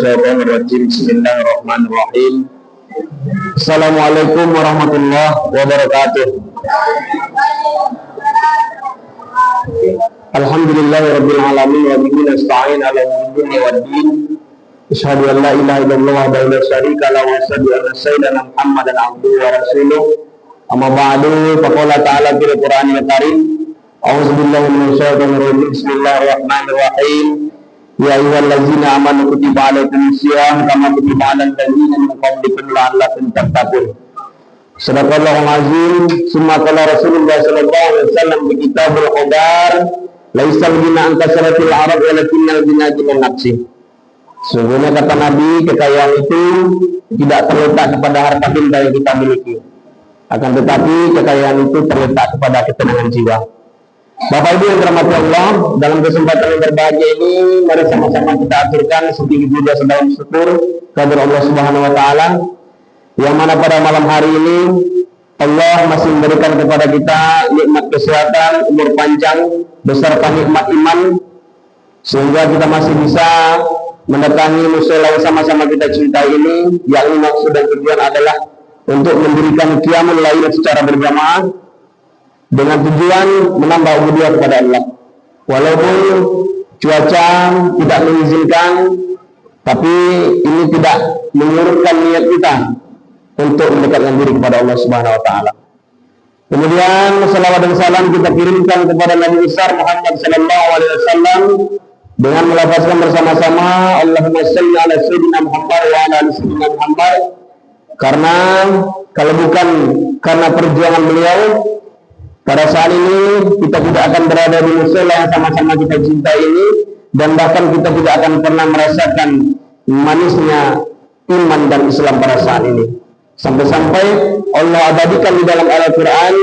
minasyaitonirrajim. Bismillahirrahmanirrahim. Assalamualaikum warahmatullahi wabarakatuh. Alhamdulillahirabbil alamin wa bihi nasta'in 'ala umuri waddin. Asyhadu an la ilaha illallah wa la syarika lahu wa asyhadu anna sayyidana Muhammadan abduhu wa rasuluh. Amma ba'du, faqala ta'ala fil Qur'anil Karim. A'udzu billahi minasyaitonir rajim. Bismillahirrahmanirrahim. Ya ayyuhallazina amanu kutiba alaikumus syiyam kama kutiba alal ladzina min qablikum la'allakum tattaqun. Sadaqallahul azim. Summa qala Rasulullah sallallahu alaihi wasallam di kitabul qadar, laisal ghina an kasratil arab walakinnal ghina ghina nafsi. Sungguhnya kata Nabi, kekayaan itu tidak terletak kepada harta benda yang kita miliki, akan tetapi kekayaan itu terletak kepada ketenangan jiwa. Bapak Ibu yang dirahmati Allah, dalam kesempatan yang berbahagia ini, mari sama-sama kita aturkan setinggi puja sedang syukur kepada Allah Subhanahu wa Ta'ala, yang mana pada malam hari ini Allah masih memberikan kepada kita nikmat kesehatan, umur panjang, beserta nikmat iman, sehingga kita masih bisa mendatangi mushola yang sama-sama kita cintai ini, yakni maksud dan tujuan adalah untuk mendirikan qiyamul lail secara berjamaah dengan tujuan menambah ubudiyah kepada Allah. Walaupun cuaca tidak mengizinkan, tapi ini tidak menyurutkan niat kita untuk mendekatkan diri kepada Allah Subhanahu wa Ta'ala. Kemudian salawat dan salam kita kirimkan kepada Nabi besar Muhammad sallallahu alaihi wasallam dengan melafazkan bersama-sama Allahumma shalli ala sayyidina Muhammad wa ala ali sayyidina Muhammad, karena kalau bukan karena perjuangan beliau, pada saat ini kita tidak akan berada di mushola yang sama-sama kita cintai ini, dan bahkan kita tidak akan pernah merasakan manisnya iman dan Islam pada saat ini. Sampai-sampai Allah abadikan di dalam Al-Quran,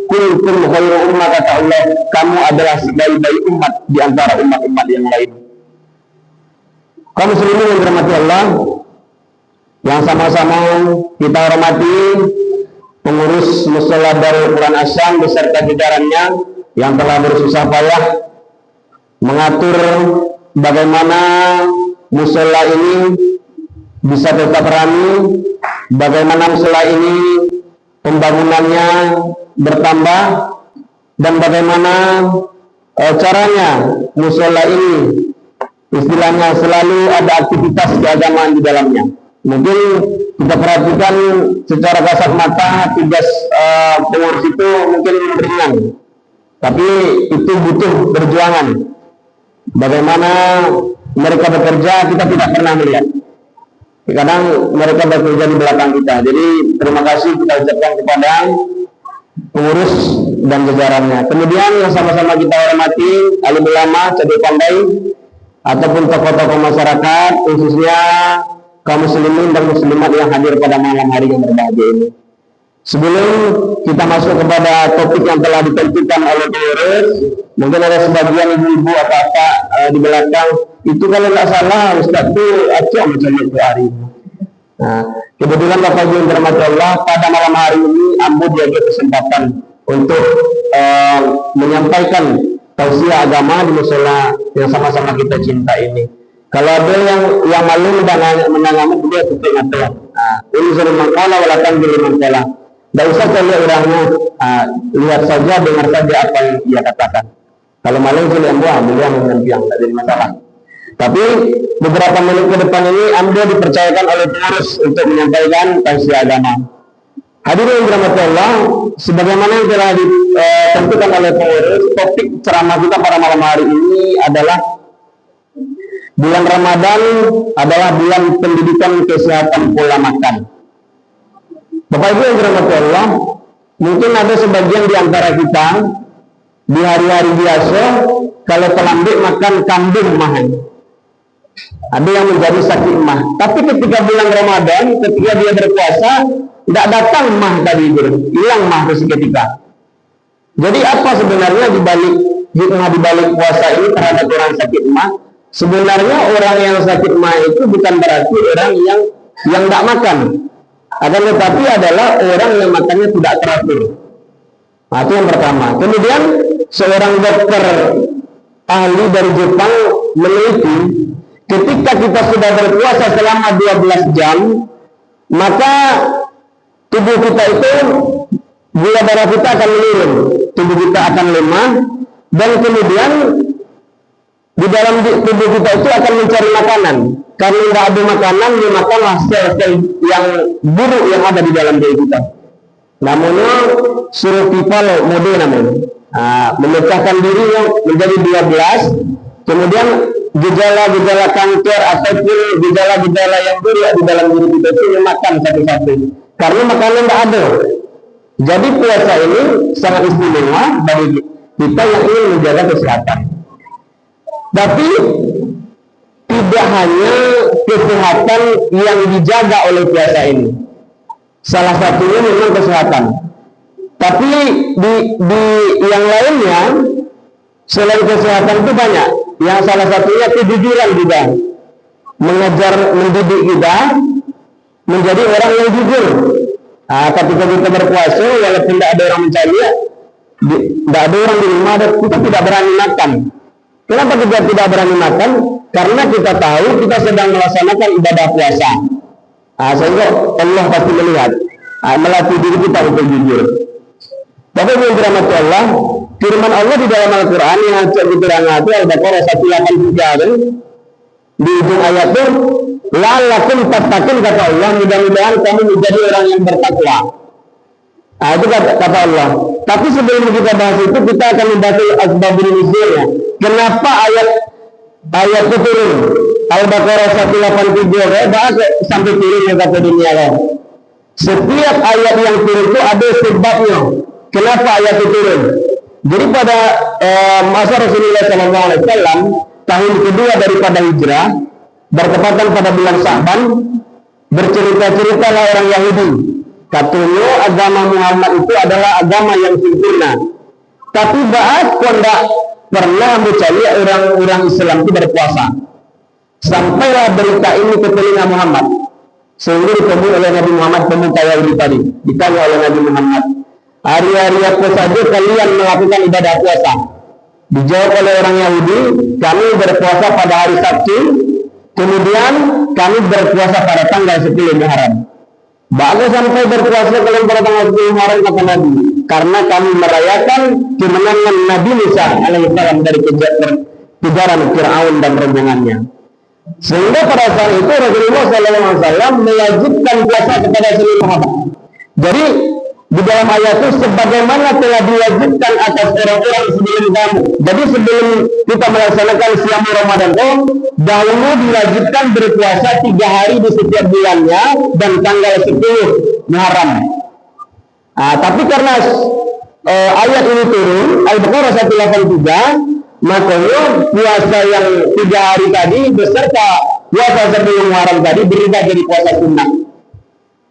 kuntum khairu ummah, kata Allah, kamu adalah sebaik-baik umat di antara umat-umat yang lain. Kaum muslimin yang dirahmati Allah, yang sama-sama kita hormati pengurus mushola Darul Quran Asyam beserta jajarannya yang telah bersusah payah mengatur bagaimana mushola ini bisa tetap ramai, bagaimana mushola ini pembangunannya bertambah, dan bagaimana caranya mushola ini istilahnya selalu ada aktivitas keagamaan di dalamnya. Mungkin kita perhatikan secara kasat mata tugas pengurus itu mungkin ringan, tapi itu butuh perjuangan. Bagaimana mereka bekerja kita tidak pernah melihat. Kadang mereka bekerja di belakang kita. Jadi terima kasih kita ucapkan kepada pengurus dan jajarannya. Kemudian yang sama-sama kita hormati alim ulama, cadel pandai, ataupun tokoh-tokoh masyarakat, khususnya kaum muslimin dan muslimat yang hadir pada malam hari yang berbahagia ini. Sebelum kita masuk kepada topik yang telah ditentukan oleh pengurus, mungkin ada sebagian ibu-ibu apa-apa di belakang itu, kalau tidak salah Ustaz itu acok macam itu hari ini. Nah, kebetulan Bapak Ibu yang dirahmati Allah, pada malam hari ini Ambo diambil kesempatan untuk menyampaikan tausiah agama di mushola yang sama-sama kita cinta ini. Kalau ada yang malu dan menanyamu, dia tutup mata. Ini suruh mengkala walakan bila mengkala. Tidak usah saya lihat orangnya, lihat saja, dengar saja apa yang dia katakan. Kalau malu saya lihat buah, beliau mengambil, tidak jadi masalah. Tapi beberapa menit ke depan ini Anda dipercayakan oleh pengurus untuk menyampaikan tausiah agama. Hadirin yang dirahmati Allah, sebagaimana yang telah ditentukan oleh pengurus, topik ceramah kita pada malam hari ini adalah bulan Ramadan adalah bulan pendidikan kesehatan pola makan. Bapak Ibu yang dirahmati Allah, mungkin ada sebagian di antara kita di hari-hari biasa kalau terlambat makan kambing mahal, ada yang menjadi sakit mah. Tapi ketika bulan Ramadan, ketika dia berpuasa, tidak datang mah tadi, hilang mah seketika. Jadi apa sebenarnya dibalik hikmah dibalik puasa ini terhadap orang sakit mah? Sebenarnya orang yang sakit mah itu bukan berarti orang yang tidak makan, akan tetapi adalah orang yang makannya tidak teratur. Nah, itu yang pertama. Kemudian seorang dokter ahli dari Jepang meneliti ketika kita sudah berpuasa selama 12 jam, maka tubuh kita itu, gula darah kita akan menurun, tubuh kita akan lemah, dan kemudian di dalam tubuh kita itu akan mencari makanan. Karena tidak ada makanan, dimakanlah sel-sel yang buruk yang ada di dalam diri kita. Namanya survival mode namanya. Memecahkan diri menjadi 12, kemudian gejala-gejala kanker ataupun gejala-gejala yang buruk di dalam diri kita itu dimakan satu-satu. Karena makanan tidak ada. Jadi puasa ini sangat istimewa bagi kita yang ingin menjaga kesehatan. Tapi tidak hanya kesehatan yang dijaga oleh puasa ini. Salah satunya memang kesehatan. Tapi di yang lainnya selain kesehatan itu banyak. Yang salah satunya kejujuran juga. Mendidik kita menjadi orang yang jujur. Ketika kita berpuasa, walaupun tidak ada orang mencari, tidak ada orang di rumah, kita tidak berani makan. Kenapa kita tidak berani makan? Karena kita tahu kita sedang melaksanakan ibadah puasa. Sehingga Allah pasti melihat, melatih diri kita untuk jujur. Bapak Ibu yang dirahmati Allah, firman Allah di dalam Al-Quran yang kita itu Al-Baqarah 183 di ujung ayat itu, la'allakum tattaqun, kata Allah, mudah-mudahan kamu menjadi orang yang bertakwa. Itu kata Allah. Tapi sebelum kita bahas itu, kita akan membahas asbabun nuzulnya. Kenapa ayat itu turun? Al-Baqarah 183 bahas sampai turunnya kata dunia Allah. Setiap ayat yang turun itu ada sebabnya. Kenapa ayat itu turun? Jadi pada masa Rasulullah SAW, tahun kedua daripada hijrah, bertepatan pada bulan Sya'ban, bercerita-ceritalah orang Yahudi. Katanya agama Muhammad itu adalah agama yang sempurna. Tapi bahas tidak pernah mencari orang-orang Islam itu berpuasa. Sampailah berita ini ke telinga Muhammad. Sehingga ditemui oleh Nabi Muhammad pemuka Yahudi tadi. Ditanya oleh Nabi Muhammad, hari-hari apa saja kalian melakukan ibadah puasa? Dijawab oleh orang Yahudi, kami berpuasa pada hari Sabtu, kemudian kami berpuasa pada tanggal 10 Muharram. Bagus sampai berpuasa kalian pada tanggal 10 Muharram, kata Nabi, karena kami merayakan kemenangan Nabi Musa alaihissalam dari kejaran Fir'aun dan rombongannya. Sehingga pada saat itu Rasulullah SAW mewajibkan puasa kepada seluruh sahabat. Jadi di dalam ayat itu sebagaimana telah diwajibkan atas orang-orang sebelum kamu. Jadi sebelum kita melaksanakan siam Ramadan itu, dahulu diwajibkan berpuasa 3 hari di setiap bulannya dan tanggal 10 Muharram. Tapi karena ayat ini turun, Al-Baqarah 183, makanya puasa yang 3 hari tadi beserta puasa 10 Muharram tadi berubah jadi puasa sunnah.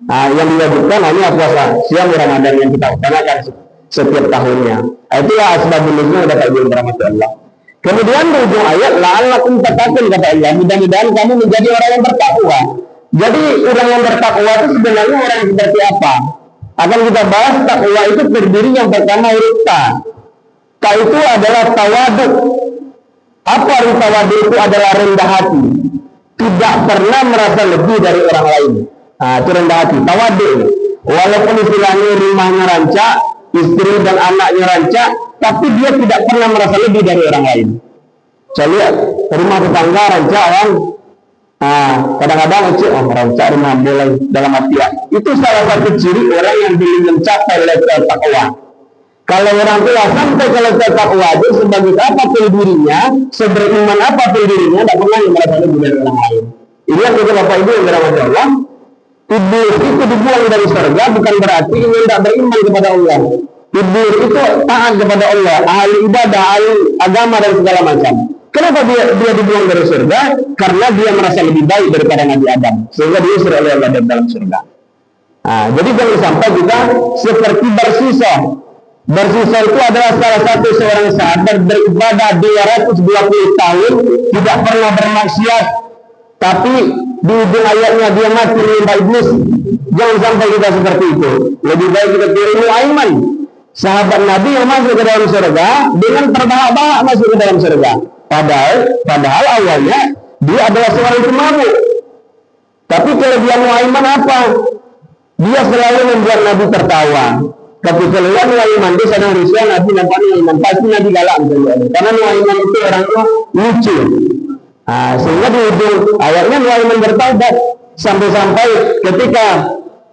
Yang diwajibkan hanya puasa siam Ramadan yang kita laksanakan setiap tahunnya. Itulah asbabun nuzul Bapak Ibu rahmati Allah. Kemudian di ujung ayat, la'allakum tattaqun, kata Allah, mudah-mudahan kamu menjadi orang yang bertakwa. Jadi orang yang bertakwa itu sebenarnya orang yang seperti apa? Akan kita bahas takwa itu terdiri yang pertama huruf ta. Ta itu adalah tawaduk. Apa arti tawaduk? Itu adalah rendah hati. Tidak pernah merasa lebih dari orang lain. Itu rendah hati, tawaduk. Walaupun istilahnya rumahnya rancak, istri dan anaknya rancak, tapi dia tidak pernah merasa lebih dari orang lain. Saya lihat rumah tetangga rancak kan, kadang-kadang rancak rumah boleh dalam hati ya. Itu salah satu ciri orang yang belum mencapai level takwa. Kalau orang tua sampai ke level takwa itu sebagai apapun dirinya, seberiman apapun dirinya, tidak pernah merasa lebih dari orang lain. Ini yang kita Bapak Ibu yang dirahmati Allah. Iblis itu dibuang dari surga bukan berarti ingin tidak beriman kepada Allah. Iblis itu taat kepada Allah, ahli ibadah, ahli agama dan segala macam. Kenapa dia dibuang dari surga? Karena dia merasa lebih baik daripada Nabi Adam, sehingga diusir oleh Allah dalam surga. Jadi jangan sampai kita seperti bersisa. Bersisa itu adalah salah satu seorang sahabat beribadah 220 tahun, tidak pernah bermaksiat, tapi di ujung ayatnya dia mati menyembah iblis. Jangan sampai kita seperti itu. Lebih baik kita pilih Aiman, sahabat Nabi yang masuk ke dalam surga dengan terbahak-bahak masuk ke dalam surga. Padahal awalnya Dia adalah seorang pemabuk. Tapi kelebihan Nuaiman apa? Dia selalu membuat Nabi tertawa. Tapi kelebihan Nuaiman, dia sedang risau, Nabi nampak Nuaiman, pasti Nabi galak. Karena Nuaiman itu orangnya lucu. Sehingga di ujung ayatnya Nuaiman bertaubat. Sampai-sampai ketika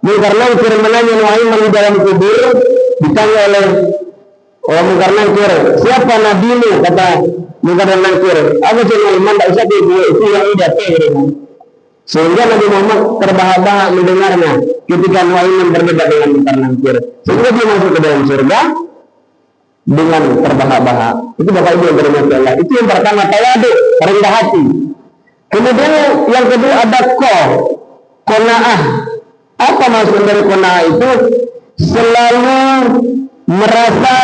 Munkar Nakir menanya Nuaiman di dalam kubur, ditanya oleh Munkar Nakir, siapa nabimu? Kata Munkar Nakir, aku cuma Nuaiman, tak usah itu yang udah sehingga Nabi Muhammad terbahak-bahak mendengarnya ketika Nuaiman berdebat dengan Munkar Nakir, sehingga dia masuk ke dalam surga dengan terbahak-bahak. Itu Bapak Ibu yang berhormat Allah. Itu yang pertama, tawadu, rendah hati. Kemudian yang kedua ada qanaah. Apa maksud dari qanaah itu? Selalu merasa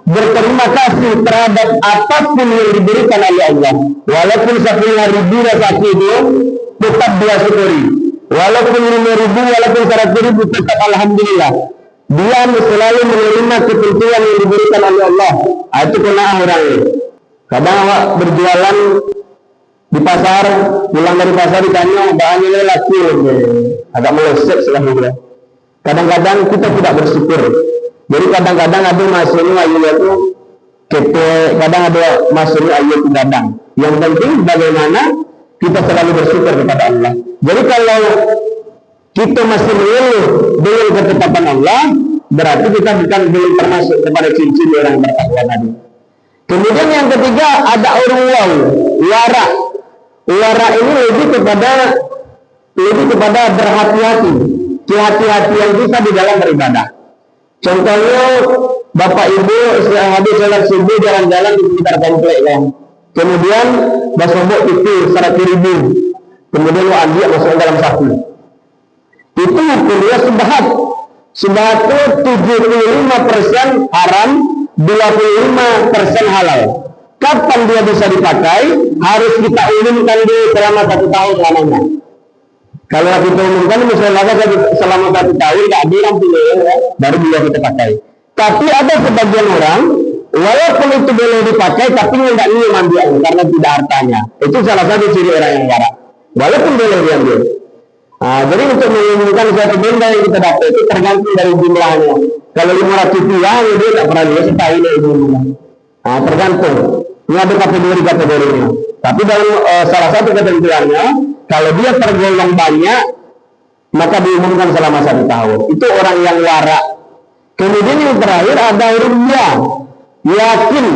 berterima kasih terhadap apapun yang diberikan oleh Allah. Walaupun 10.000 rezeki itu tetap dia syukuri. Walaupun 5.000, walaupun 100.000 tetap alhamdulillah. Dia selalu menerima ketentuan yang diberikan oleh Allah. Itu qanaah orangnya. Kadang awak berjualan di pasar, pulang dari pasar ditanya bahannya lelaki, agak meleset selama. Kadang-kadang kita tidak bersyukur. Jadi kadang-kadang ada masuknya ayu itu kete, kadang ada masuknya ayu itu gadang. Yang penting bagaimana kita selalu bersyukur kepada Allah. Jadi kalau kita masih mengeluh dengan ketetapan Allah, berarti kita bukan belum termasuk kepada cincin orang bertakwa tadi. Kemudian yang ketiga ada urwah, wara. Wara ini lebih kepada berhati-hati, kehati-hatian kita di dalam beribadah. Contohnya Bapak Ibu habis sholat subuh jalan-jalan di sekitar komplek kan. Kemudian basobok itu 100.000. Kemudian lo ambil masuk dalam saku. Itu kuliah subhat. Subhat itu 75% haram, 25% halal. Kapan dia bisa dipakai? Harus kita umumkan dulu selama 1 tahun lamanya. Kalau kita umumkan misalnya selama 1 tahun tidak bilang pilih ya, baru bisa kita pakai. Tapi ada sebagian orang walaupun itu boleh dipakai tapi tidak ingin ambil karena tidak hartanya. Itu salah satu ciri orang yang warak. Walaupun boleh diambil. Jadi untuk mengumumkan suatu benda yang kita dapat itu tergantung dari jumlahnya. Kalau 500 rupiah dia tidak pernah dia setahun itu. Tergantung. Ini ada kategori-kategorinya. Tapi dalam salah satu ketentuannya, kalau dia tergolong banyak, maka diumumkan selama 1 tahun. Itu orang yang warak. Kemudian yang terakhir ada ruya, yakin.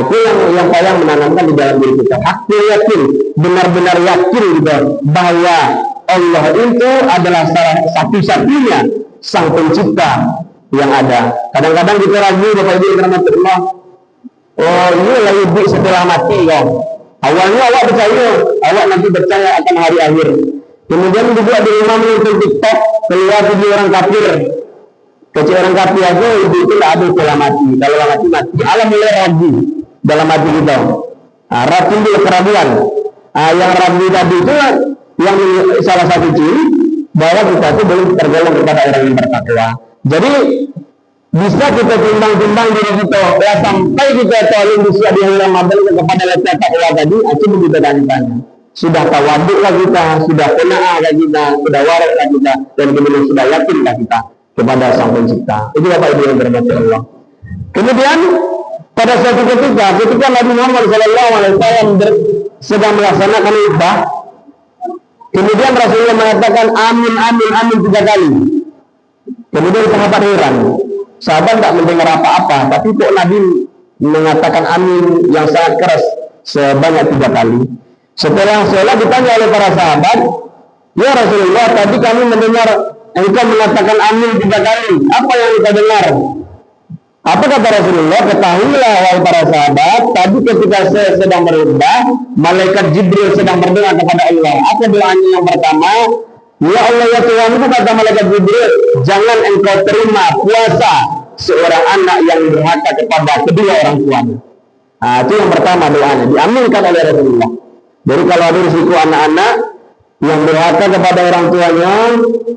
Itu yang paling menanamkan di dalam diri kita. Hakul yakin, benar-benar yakin juga bahwa Allah itu adalah satu-satunya sang pencipta yang ada. Kadang-kadang kita ragu Bapak Ibu yang dirahmati Allah. Oh ini lagi setelah mati ya. Awalnya awak percaya, awak nanti percaya akan hari akhir. Kemudian juga di rumah menonton TikTok keluar video orang kafir. Kecil orang kafir aja itu tidak ada setelah mati. Kalau mati alam mulai ragu dalam hati kita. Ragu itu keraguan. Yang ragu tadi itu yang salah satu ciri bahwa kita itu belum tergolong kepada orang yang bertakwa. Jadi bisa kita timbang-timbang diri kita ya, sampai kita tolong bisa di hari Ramadan kepada letak takwa tadi, itu begitu tanya. Sudah tawaduklah kita, sudah qanaah kita, sudah waraklah kita, dan kemudian sudah yakinlah kita kepada Sang Pencipta. Itu Bapak Ibu yang berhormat Allah. Kemudian pada suatu ketika Nabi Muhammad SAW sedang melaksanakan khutbah, kemudian Rasulullah mengatakan amin amin amin 3 kali. Kemudian sahabat heran. Sahabat tak mendengar apa-apa, tapi kok Nabi mengatakan amin yang sangat keras sebanyak 3 kali. Setelah sholat ditanya oleh para sahabat, ya Rasulullah, tadi kami mendengar engkau mengatakan amin 3 kali. Apa yang kita dengar? Apa kata Rasulullah? Ketahuilah wahai para sahabat, tadi ketika saya sedang berkhutbah, malaikat Jibril sedang berdoa kepada Allah. Apa doanya yang pertama? Ya Allah ya Tuhanku, kata malaikat Jibril, jangan engkau terima puasa seorang anak yang durhaka kepada kedua orang tuanya. Itu yang pertama doanya, diaminkan oleh Rasulullah. Jadi kalau ada risiko anak-anak yang durhaka kepada orang tuanya,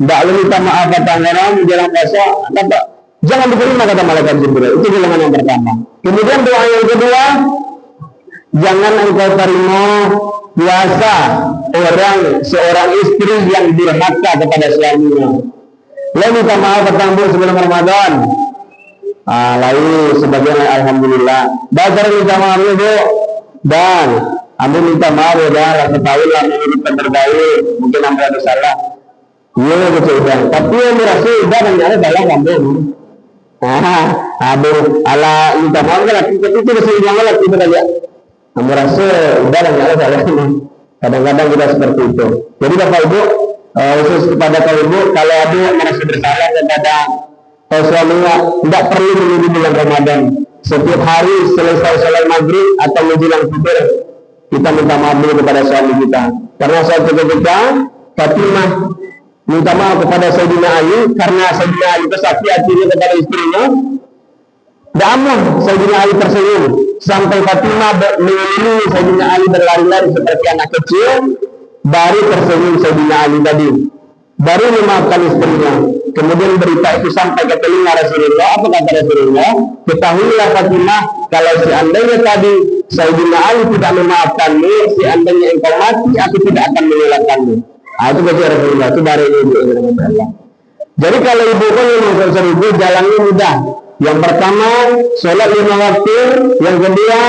tidak minta maaf kata orang menjelang puasa, kata jangan diterima kata malaikat Jibril. Itu golongan yang pertama. Kemudian doa yang kedua, Jangan engkau terima puasa seorang istri yang durhaka kepada suaminya. Lo minta maaf bertambah sebelum Ramadan. Lalu sebagian alhamdulillah. Bazar minta maaf ya bu. Dan ambo minta maaf ya dah. Ketahui lah menurutkan terbaik. Mungkin ambo ada salah. Iya betul bang. Tapi yang merasa udah dan ada salah ambo. Ambo ala minta maaf kan. Itu masih bilang lah kita aja. Ambo rasa udah dan ada salah. Kadang-kadang kita seperti itu. Jadi bapak ibu, khusus kepada kaum ibu, kalau ada merasa bersalah kepada suaminya, tidak perlu menunggu bulan Ramadan. Setiap hari selesai sholat maghrib atau menjelang tidur, kita minta maaf dulu kepada suami kita. Karena suatu ketika Fatimah minta maaf kepada Sayyidina Ali karena Sayyidina Ali bersakti hatinya kepada istrinya. Namun Sayyidina Ali tersenyum sampai Fatimah mengelilingi Sayyidina Ali berlari-lari seperti anak kecil. Baru tersenyum Sayyidina Ali tadi, baru memaafkan istrinya. Kemudian berita itu sampai ke telinga Rasulullah. Apa kata Rasulullah? Ketahuilah Fatimah, kalau seandainya tadi Sayyidina Ali tidak memaafkanmu, seandainya engkau mati, aku tidak akan menyelamatkanmu. Itu kata Rasulullah. Itu dari ibu. Jadi kalau ibu pun yang ibu jalannya mudah. Yang pertama, sholat 5 waktu. Yang kedua,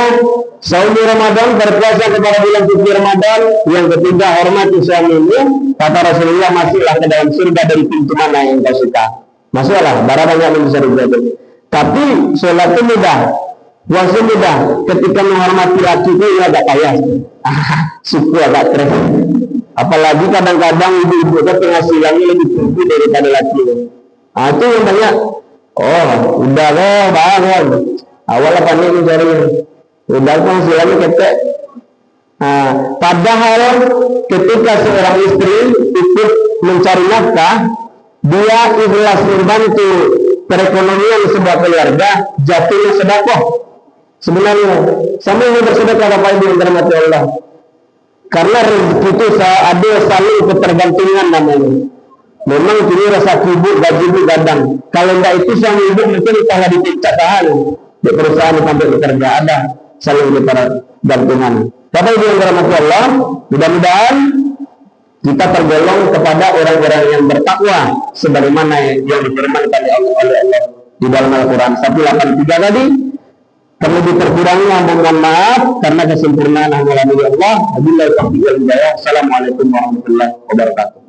saum Ramadan, berpuasa kepada bulan suci Ramadan. Yang ketiga, hormati suamimu. Kata Rasulullah, masuklah ke dalam surga dari pintu mana yang kau suka. Masuklah, barang banyak yang bisa dijaga. Tapi sholat itu mudah, puasa mudah. Ketika menghormati laki itu agak payah. Suku agak keren. Apalagi kadang-kadang ibu-ibu itu penghasilannya lebih tinggi daripada laki. Itu yang banyak. Udah loh bangun. Awalnya panik mencari. Udah penghasilannya ketek. Padahal ketika seorang istri ikut mencari nafkah, dia ikhlas membantu perekonomian sebuah keluarga, jatuhnya sedekah. Sebenarnya sama yang bersedekah Bapak Ibu yang dirahmati Allah. Karena rezeki itu ada saling ketergantungan namanya. Memang kini rasa kubur gaji ibu gadang. Kalau enggak itu sang ibu mungkin kalau dipecat tahan di perusahaan sampai bekerja ada saling ketergantungan. Bapak Ibu yang dirahmati Allah, mudah-mudahan kita tergolong kepada orang-orang yang bertakwa sebagaimana yang difirmankan oleh Allah di dalam Al-Quran 183 tadi. Perlu diterkurangnya, mohon maaf karena kesempurnaan hanya milik Allah. Wabillahi taufiq wal hidayah. Assalamualaikum warahmatullahi wabarakatuh.